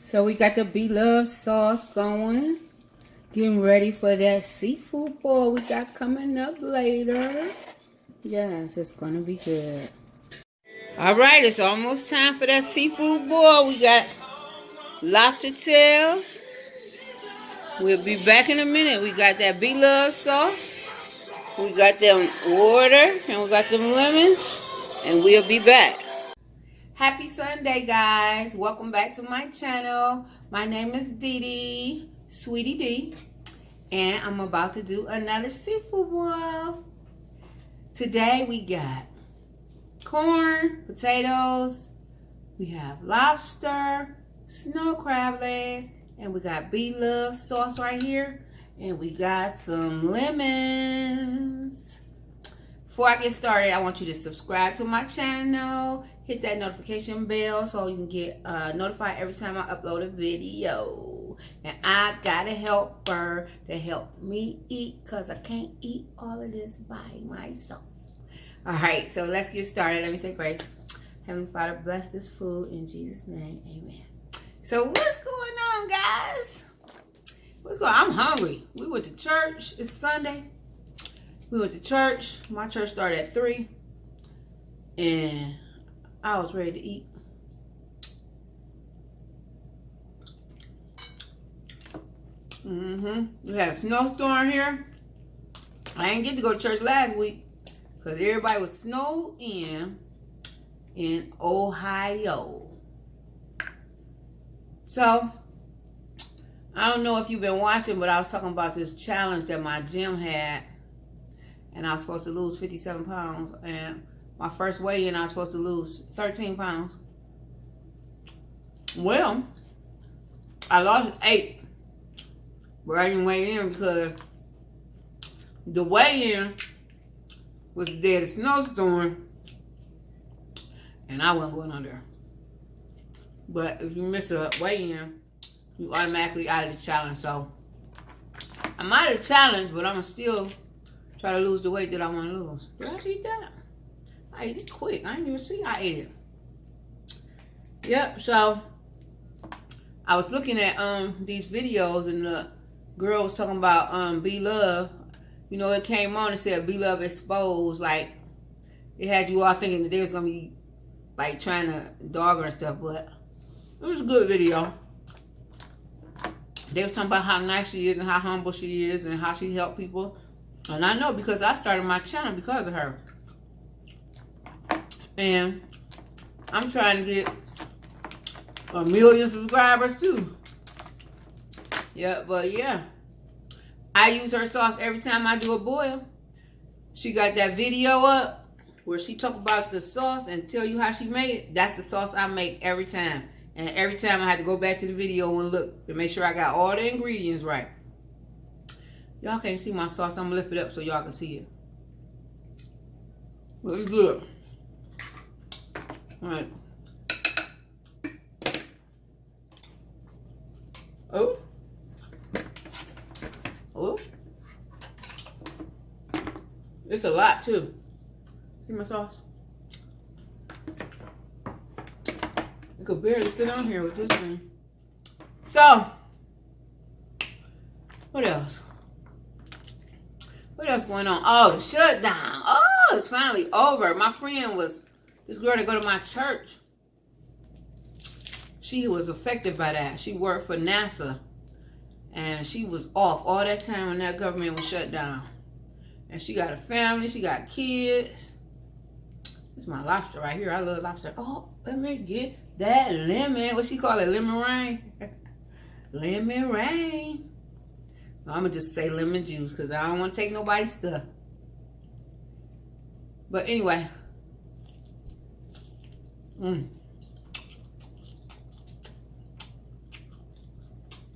So we got the Bloves sauce going. Getting ready for that seafood boil we got coming up later. Yes, it's gonna be good. Alright, it's almost time for that seafood boil. We got lobster tails. We'll be back in a minute. We got that Bloves sauce. We got them water and we got them lemons. And we'll be back. Happy Sunday, guys. Welcome back to my channel. My name is Dee Dee, Sweetie D. And I'm about to do another seafood boil. Today we got corn, potatoes, we have lobster, snow crab legs, and we got Bloves sauce right here. And we got some lemons. Before I get started, I want you to subscribe to my channel. Hit that notification bell so you can get notified every time I upload a video. And I got a helper to help me eat because I can't eat all of this by myself. Alright, so let's get started. Let me say grace. Heavenly Father, bless this food in Jesus' name. Amen. So what's going on, guys? What's going on? I'm hungry. We went to church. It's Sunday. We went to church. My church started at 3. And I was ready to eat. We had a snowstorm here. I didn't get to go to church last week because everybody was snowed in Ohio. So, I don't know if you've been watching, but I was talking about this challenge that my gym had. And I was supposed to lose 57 pounds. And my first weigh-in, I was supposed to lose 13 pounds. Well, I lost 8. But I didn't weigh in because the weigh-in was the day of the snowstorm. And I wasn't going on there. But if you miss a weigh-in, you automatically out of the challenge. So, I'm out of the challenge, but I'm still try to lose the weight that I want to lose. Did I eat that? I ate it quick. I didn't even see I ate it. Yep, so I was looking at these videos and the girl was talking about Bloves. You know, it came on and said Bloves exposed. Like, it had you all thinking that they was going to be like trying to dog her and stuff, but it was a good video. They was talking about how nice she is and how humble she is and how she helped people. And I know because I started my channel because of her. And I'm trying to get 1 million subscribers too. Yeah, but yeah. I use her sauce every time I do a boil. She got that video up where she talk about the sauce and tell you how she made it. That's the sauce I make every time. And every time I had to go back to the video and look to make sure I got all the ingredients right. Y'all can't see my sauce. I'm going to lift it up so y'all can see it. But it's good. Alright. Oh. Oh. It's a lot too. See my sauce? I could barely fit on here with this thing. So, what else? What else going on? Oh, the shutdown. Oh, it's finally over. My friend was, this girl that go to my church, she was affected by that. She worked for NASA. And she was off all that time when that government was shut down. And she got a family. She got kids. This is my lobster right here. I love lobster. Oh, let me get that lemon. What she call it? Lemon rain? Lemon rain. I'm going to just say lemon juice because I don't want to take nobody's stuff. But anyway.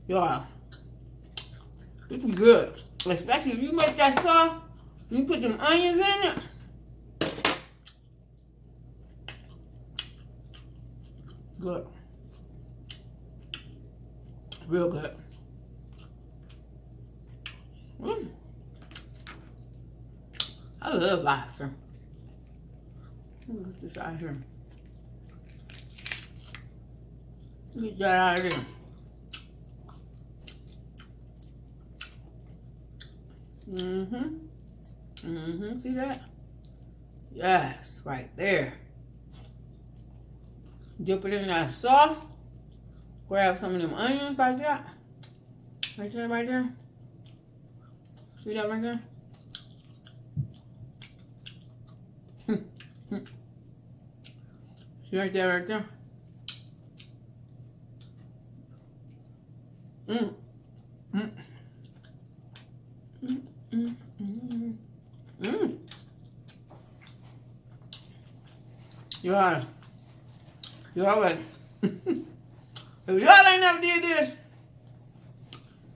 Y'all. This is good. Especially if you make that sauce, you put them onions in it. Good. Real good. I love lobster. Let me get this out of here. Get that out of there. See that? Yes, right there. Dip it in that sauce. Grab some of them onions like that. Right there, right there. See that right there? See right there, right there. Mm. Mm. Mm. Mm. Mm. Mm. You all right. If y'all ain't never did this,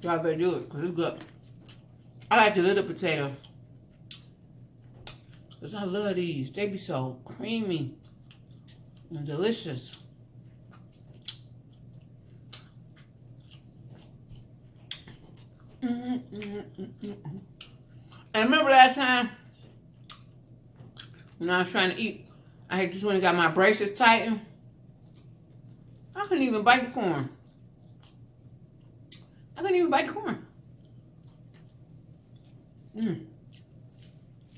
y'all better do it, because it's good. I like the little potatoes. Because I love these. They be so creamy and delicious. And remember last time when I was trying to eat, I had just went and got my braces tightened. I couldn't even bite the corn. I couldn't even bite the corn. Yeah,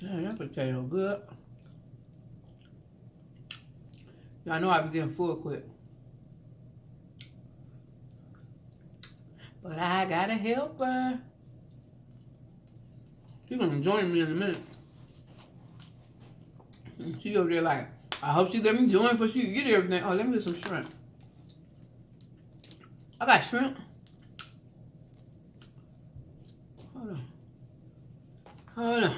that potato good. Y'all know I be getting full quick. But I got a helper. She's gonna join me in a minute. And she over there like, I hope she let me join before she get everything. Oh, let me get some shrimp. I got shrimp. Hold on. Hold on.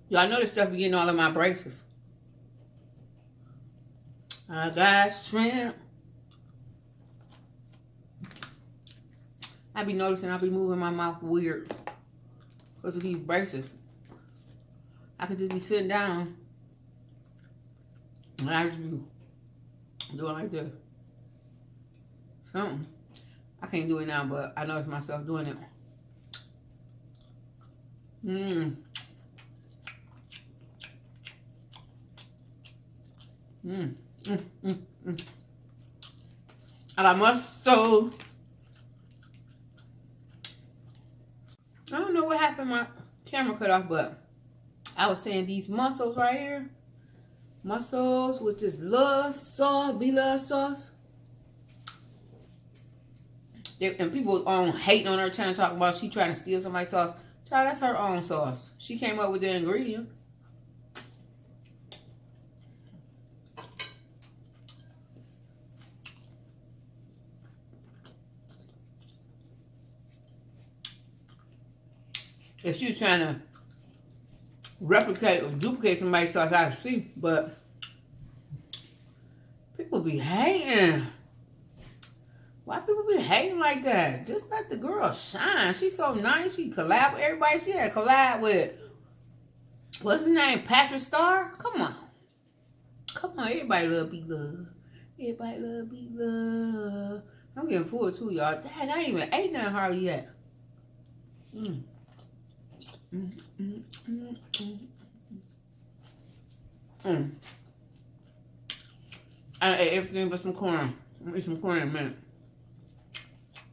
Y'all know this stuff be getting all of my braces. I got shrimp. I be noticing I be moving my mouth weird because of these braces. I could just be sitting down and I just be doing like this. Something. I can't do it now, but I notice myself doing it. I got mussels. I don't know what happened. My camera cut off, but I was saying these mussels right here. Mussels with this Bloves sauce, Bloves sauce. And people on hating on her channel talking about she trying to steal somebody's sauce. Child, that's her own sauce. She came up with the ingredient. If she was trying to replicate or duplicate somebody's sauce, I see. But people be hating. Why people be hating like that? Just let the girl shine. She's so nice. She collab with everybody. She had collab with, what's his name? Patrick Star? Come on. Come on. Everybody love be love. Everybody love be love. I'm getting full too, y'all. Dang, I ain't even ate nothing hardly yet. I ate everything but some corn. I'm gonna eat some corn in a minute.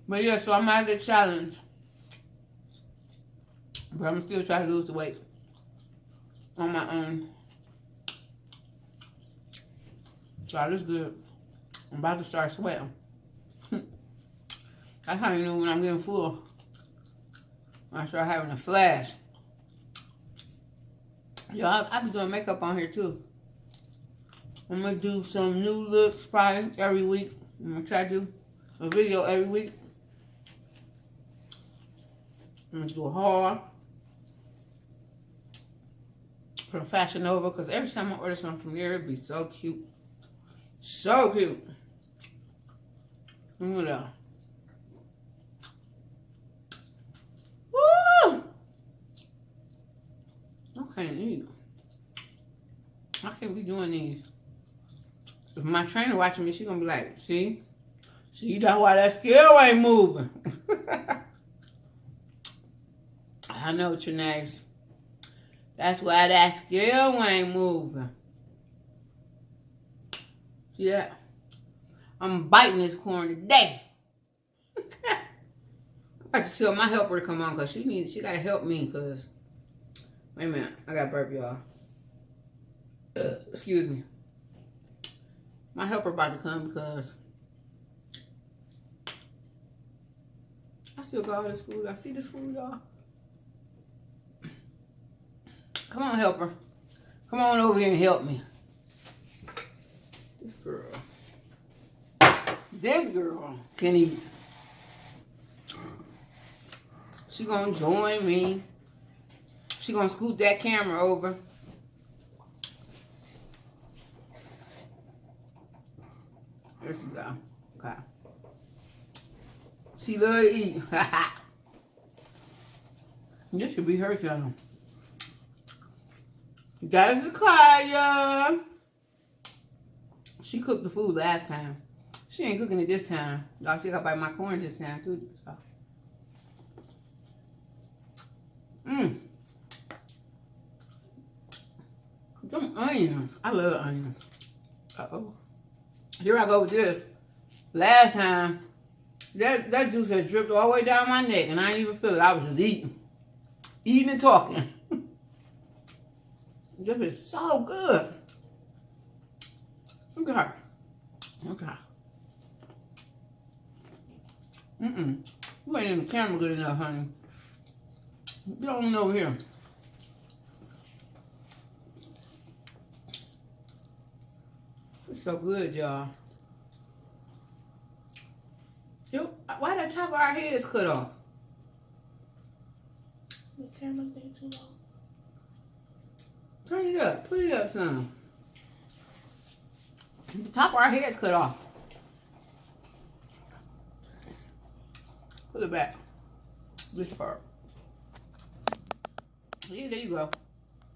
But yeah, so I'm out of the challenge. But I'm still trying to lose the weight on my own. So this is good. I'm about to start sweating. That's how you know when I'm getting full. When I start having a flash. Yo, I be doing makeup on here too. I'm gonna do some new looks probably every week. I'm gonna try to do a video every week. I'm gonna do a haul from Fashion Nova because every time I order something from there, it'd be so cute. So cute. Look at that. Woo! I can't eat. I can't be doing these. If my trainer watching me, she's gonna be like, see? That's why that scale ain't moving. I know, Trinace. That's why that scale ain't moving. See that? I'm biting this corn today. I have to tell my helper to come on because she gotta help me because wait a minute, I got burp, y'all. Excuse me. My helper about to come because I still got all this food. I see this food, y'all. Come on, helper. Come on over here and help me. This girl can eat. She gonna join me. She gonna scoot that camera over. There she go. Okay. She love to eat. This should be her channel. That's Kaya. She cooked the food last time. She ain't cooking it this time. Y'all see, I got to bite my corn this time too. So. Them onions. I love onions. Uh-oh. Here I go with this. Last time, that juice had dripped all the way down my neck and I didn't even feel it. I was just eating. Eating and talking. This is so good. Look at her. Okay. You ain't in the camera good enough, honey. Get on over here. It's so good, y'all. Why the top of our heads cut off? The camera thing too long. Turn it up. Put it up some. The top of our heads cut off. Put it back. This part. Yeah, there you go.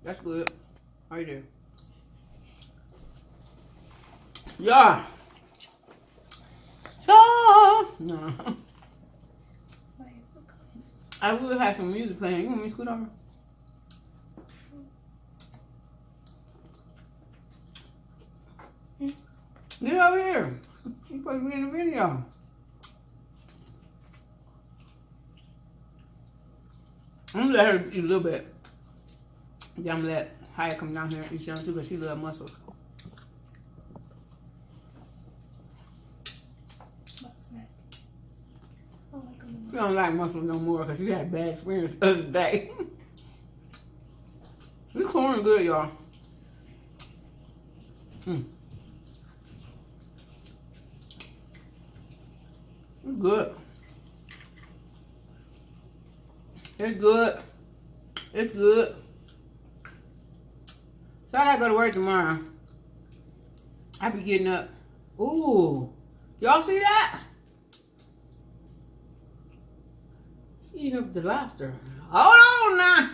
That's good. Right there. Yeah. Oh, no. I would have some music playing. You want me to scoot over? Get over here. You're supposed to be in the video. I'm gonna let her eat a little bit. Then I'm gonna let Haya come down here and eat some too because she loves mussels. Mussels nasty. I don't like them. She don't like mussels no more because she had a bad experience the other day. This corn is good, y'all. It's good. It's good. It's good. So I gotta go to work tomorrow. I be getting up. Ooh. Y'all see that? She eating up the lobster. Hold on now.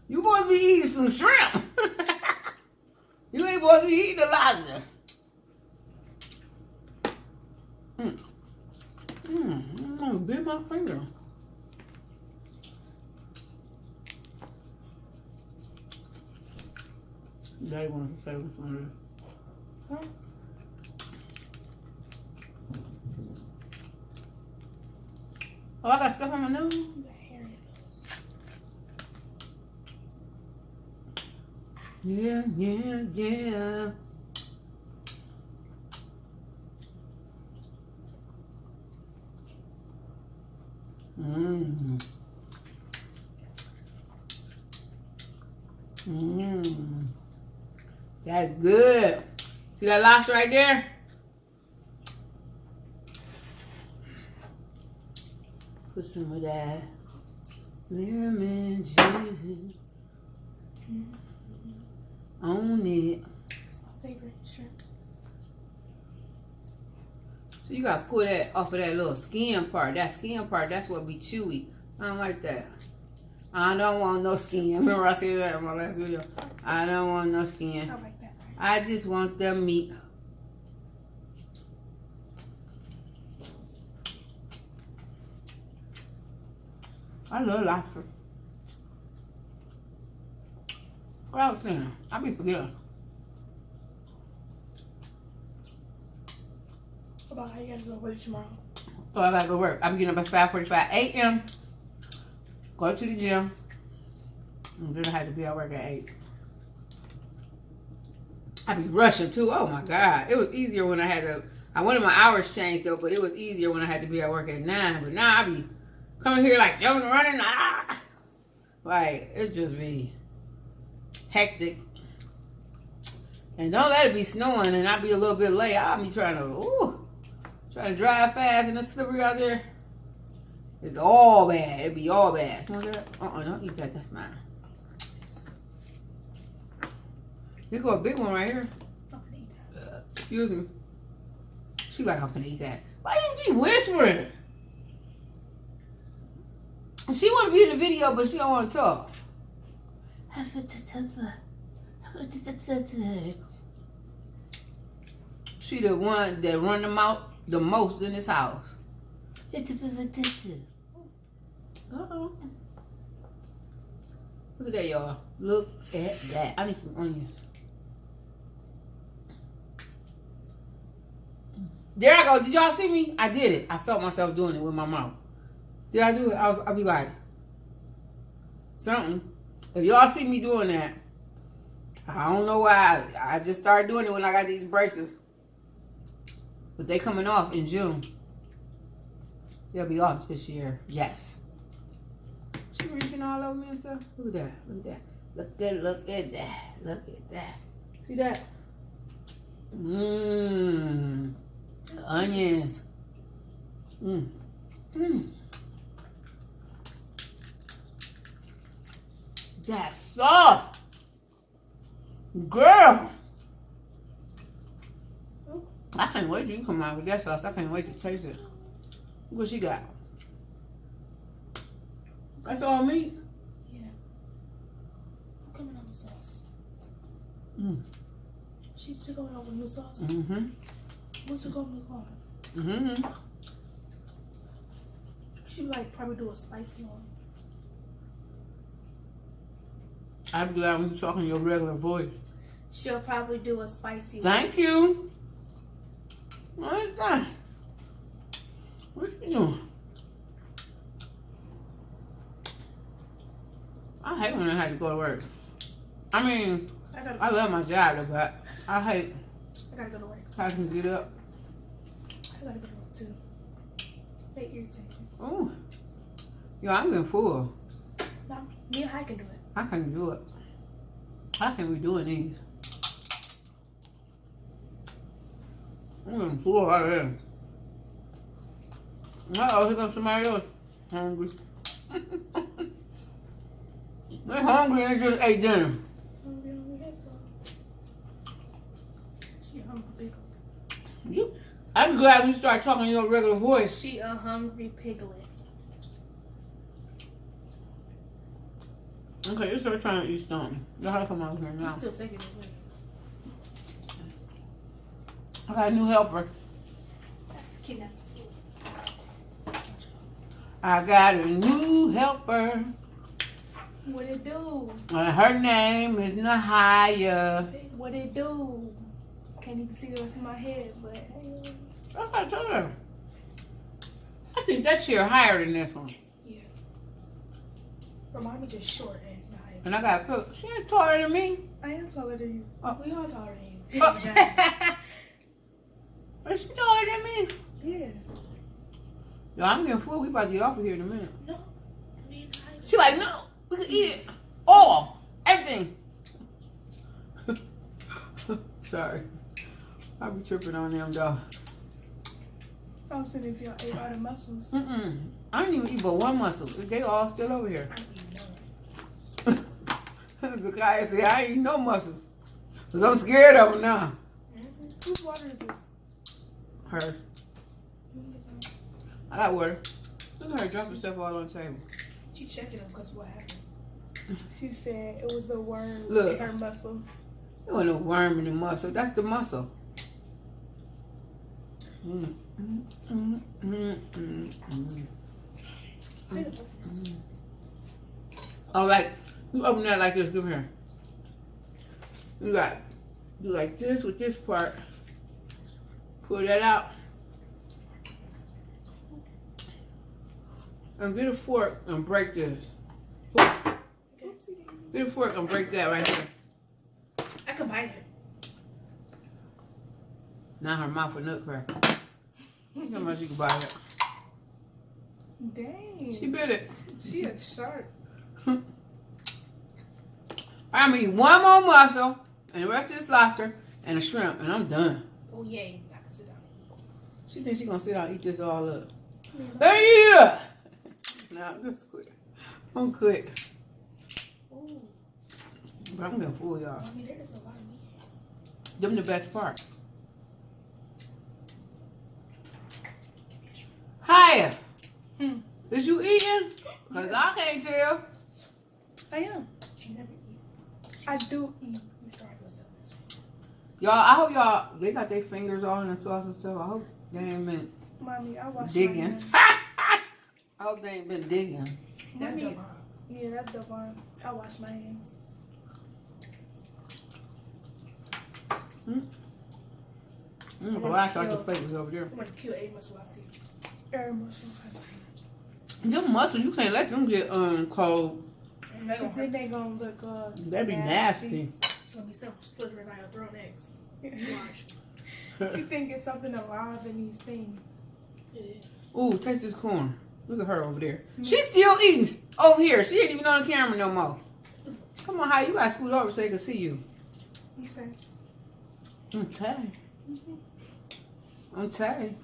You supposed to be eating some shrimp. You ain't supposed to be eating the lobster. I'm gonna bit my finger. Daddy wants to say what's on there. Huh? Oh, I got stuff on my nose? The hair nose. Yeah, yeah, yeah. That's good. See that lobster right there? Put some of that lemon juice on it. It's my favorite shrimp. So you gotta pull that off of that little skin part. That skin part, that's what be chewy. I don't like that. I don't want no skin. Remember I said that in my last video. I don't want no skin. I like that. I just want the meat. I love lobster. What I was saying? I be forgetting. What Why? You gotta go to work tomorrow. So I gotta go to work. I'm getting up at 5:45 a.m. Go to the gym. And then I had to be at work at 8. I be rushing too. Oh my God. It was easier when I had to. I wanted my hours changed though, but it was easier when I had to be at work at 9. But now I be coming here like jumping, running. Like, it just be hectic. And don't let it be snowing and I be a little bit late. I'll be trying to drive fast and it's slippery out there. It's all bad. It be all bad. You want that? Don't eat that. That's mine. Here go a big one right here. Excuse me. She like, I'm finna eat that. Why you be whispering? She want to be in the video, but she don't want to talk. She the one that run the mouth the most in this house. Uh-oh. Look at that, y'all. Look at that. I need some onions. There I go. Did y'all see me? I did it. I felt myself doing it with my mouth. Did I do it? I'll be like, something. If y'all see me doing that, I don't know why. I just started doing it when I got these braces. But they coming off in June. They'll be off this year. Yes. She reaching all over me and stuff. Look at that. Look at that. Look at that. Look at that. See that? Mmm. Onions. Mmm. Mmm. That's soft. Girl. I can't wait till you come out with that sauce. I can't wait to taste it. What she got? That's all meat? Yeah. I'm coming on the sauce. Mm. She took over with the sauce? Mm-hmm. What's it going to look like? Mm-hmm. She like probably do a spicy one. I'd be glad when you talking your regular voice. She'll probably do a spicy one. Thank you. What is that? What you doing? I hate when I have to go to work. I mean, I love my job, but I hate I gotta go to work. having to get up. I gotta go to work too. They irritate me. Oh, yo, I'm getting full. No, me and I can do it. I can't do it. How can we doing these? I'm getting full out of here. Uh-oh, here comes somebody else. Hungry. They're hungry and they just ate dinner. She a hungry piglet. I'm glad when you start talking your regular voice. She a hungry piglet. Okay, you start trying to eat something. Y'all have to come out here now. I'm still taking it away. I got a new helper. Kidnap the food. I got a new helper. What it do? Her name is Nahaya. What it do? Can't even see the rest of my head, but hey. I told her. I think that chair higher than this one. Yeah. Remind me just short and nice. And I got she ain't taller than me. I am taller than you. Oh. We all taller than you. Oh. Is she taller than me? Yeah. Yo, I'm getting full. We about to get off of here in a minute. No. Me and I. She like, no, we can eat it. All. Everything. Sorry. I be tripping on them, though. I was saying if y'all ate all the mussels. I didn't even eat but one mussel. They all still over here. I didn't know it. Zakiah said, I ain't eat no mussels. Because I'm scared of them now. Whose water is this? Hers. I got water. Look at her dropping stuff all on the table. She checking them because what happened? She said it was a worm Look. in her muscle. There wasn't no worm in the mussel. That's the mussel. Oh, like, you open that like this. Give here. You got do like this with this part. Pull that out. And get a fork and break this. Get a fork and break that right here. I can bite it. Now her mouth a nutcracker. How much you can buy it? Dang. She bit it. She a shark. I'm gonna eat one more mussel and the rest of this lobster and a shrimp, and I'm done. Oh yeah, I can sit down and eat. She thinks she's gonna sit down and eat this all up. Let me eat it up. Nah, I'm just quit. I'm quit. Ooh. But I'm gonna fool y'all. I mean, there is a lot of meat. Them the best part. Hiya. Is you eating? Cause I can't tell. I am. You never eat. I do eat. You start yourself this way. Y'all, I hope y'all, they got their fingers all in the sauce and stuff. I hope they ain't been Mommy, I wash digging. my hands. I hope they ain't been digging. That's Devon. Yeah, that's Devon. I wash my hands. Well, I thought the plate was over there. I'm gonna kill a mussel I see. Every mussel I see. Them mussels, you can't let them get cold. Because then they gonna look That'd be nasty. It's gonna be something slithering out your throat next. Watch. She think it's something alive in these things. It is. Ooh, taste this corn. Look at her over there. She's still eating over here. She ain't even on the camera no more. Come on, how you gotta scoot over so they can see you. Okay. Okay. Okay.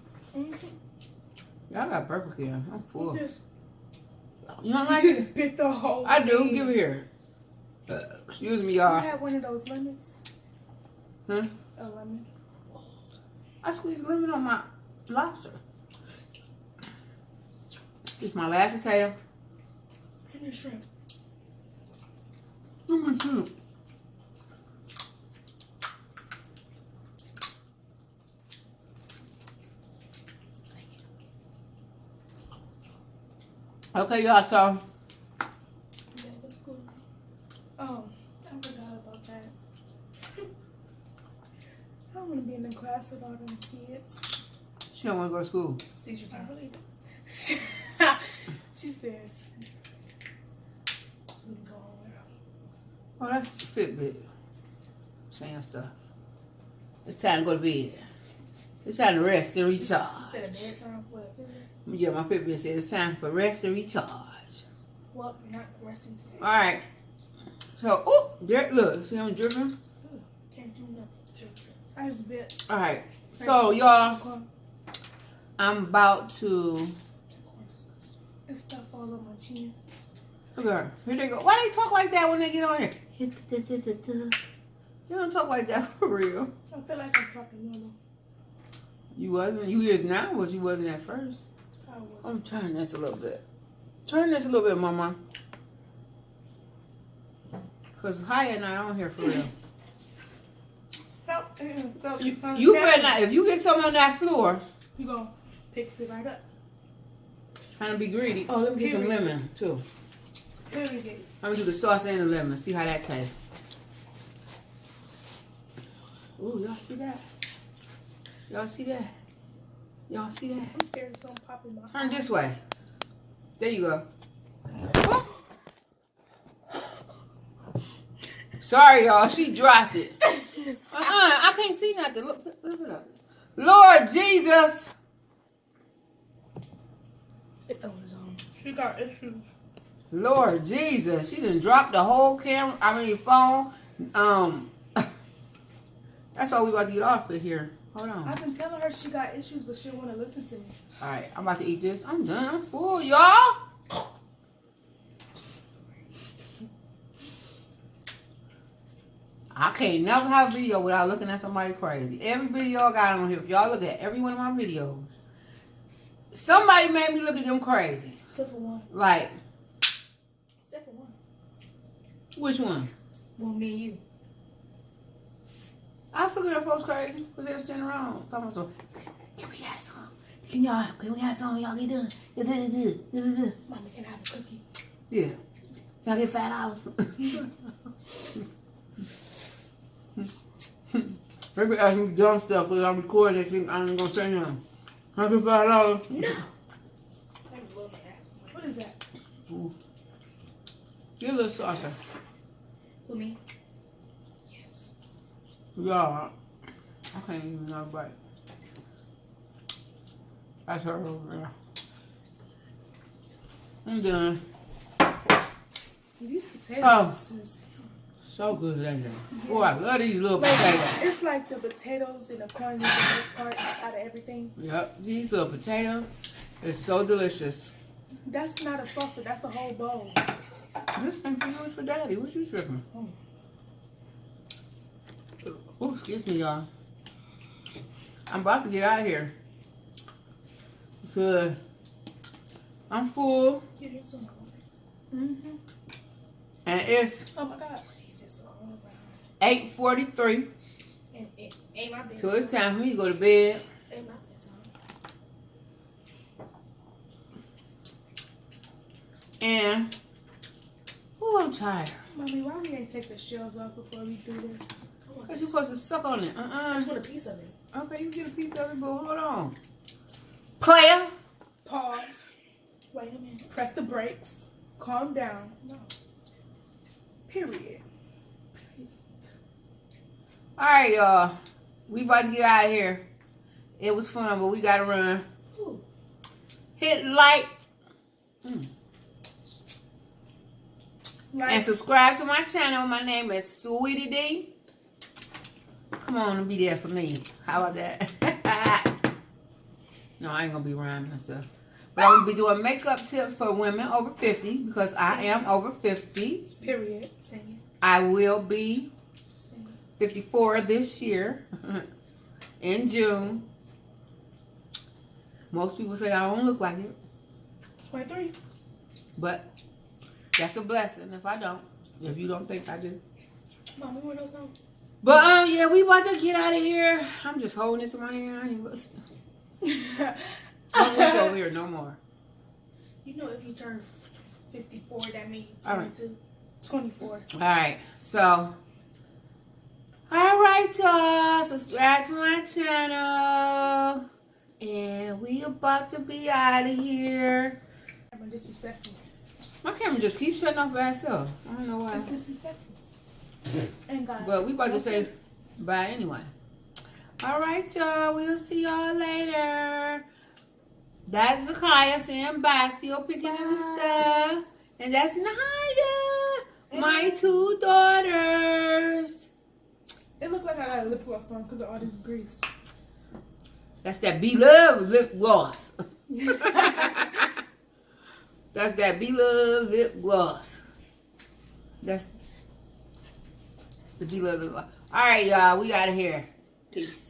Y'all got purple here. I'm full. You don't like it? Bit the whole I do. thing. Give it here. Excuse me, You y'all. had one of those lemons? Huh? A lemon. I squeezed lemon on my lobster. This is my last potato. And your shrimp. Oh my God. Okay, y'all, so Yeah, that's cool. Oh, I forgot about that. I want to be in the class with all them kids. she don't want to go to school. Seizure time. She says. So we can go home early. Oh, that's Fitbit saying stuff. It's time to go to bed. It's time to rest and recharge. You said a bedtime for a Fitbit? Yeah, my Fitbit said it's time for rest and recharge. Well, you're not resting today. All right. So, oh, there, look, see I'm dripping? Can't do nothing. Trip. I just bit. All right. So, y'all, I'm about to. It's stuff all over my chin. Look at her. Here they go. Why they talk like that when they get on here? You don't talk like that for real. I feel like I'm talking normal. You wasn't. You is now, but you wasn't at first. I was. I'm turning this a little bit. Turn this a little bit, Mama. Because Hiya and I on here for real. You better not. If you get something on that floor, you gonna fix it right up. trying to be greedy. Oh, let me get some lemon, too. Period. I'm going to do the sauce and the lemon. See how that tastes. Ooh, y'all see that? Y'all see that? Y'all see that? I'm scared of something popping my Turn this way. There you go. Sorry, y'all. She dropped it. I can't see nothing. Look it up. Lord Jesus. The phone is on. She got issues. Lord Jesus. She done dropped the whole camera. Phone. That's why we about to get off of here. Hold on. I've been telling her she got issues, but she don't want to listen to me. All right, I'm about to eat this. I'm done. I'm full, y'all. I can't never have a video without looking at somebody crazy. Every video I got on here, if y'all look at every one of my videos, somebody made me look at them crazy. Except for one. Like? Except for one. Which one? Well, me and you. I figured that folks crazy because they were standing around talking about some. Can we have some? Can we have some? Y'all get done. Mama, can I have a cookie? Yeah. Can I get $5? Maybe ask me dumb stuff because I'm recording. They think I ain't gonna say nothing. Can I get $5? No. I love my ass. What is Get a little saucer. With me? Yes. Yeah. I can't even know, but that's her over there. I'm done. These potatoes is So good, ain't they? Yeah. Boy, I love these little like, potatoes. it's like the potatoes and the corn is the best part out of everything. Yep, these little potatoes is so delicious. That's not a salsa, that's a whole bowl. This thing for you is for Daddy. What you tripping? Oh, excuse me, y'all. I'm about to get out of here because I'm full. Give me some corn. And it's Oh my God. Jesus. 8:43. And it ain't my bedtime. So it's time for me to go to bed. Ain't my bedtime. And I'm tired. Mommy, why we ain't take the shells off before we do this? Because you're supposed to suck on it. I just want a piece of it. Okay, you get a piece of it, but hold on. Player. Pause. Wait a minute. Press the brakes. Calm down. No. Period. All right, y'all. We about to get out of here. It was fun, but we got to run. Ooh. Hit like. And subscribe to my channel. My name is Sweetie D. Come on and be there for me. How about that? No, I ain't going to be rhyming and stuff. But I'm going to be doing makeup tips for women over 50 because I am over 50. Period. Sing I will be it. Sing it. 54 this year in June. Most people say I don't look like it. 23. But that's a blessing if I don't. If you don't think I do. Mom, we want to know something? But yeah, we about to get out of here. I'm just holding this in my hand. I ain't listening. Don't reach over here no more. You know, if you turn 54, that means All right. 22. 24. All right, so all right, y'all. Subscribe to my channel, and we about to be out of here. I'm disrespectful. My camera just keeps shutting off by itself. I don't know why. It's disrespectful. And God. But we about to say bye anyway. All right, y'all. We'll see y'all later. That's Zakaya saying bye. Still picking up the stuff. And that's Naya, my 2 daughters. It looked like I got a lip gloss on because of all this grease. That's that Beloved lip gloss. That's that Beloved lip gloss. That's the Beloved lip gloss. All right, y'all. We out of here. Peace.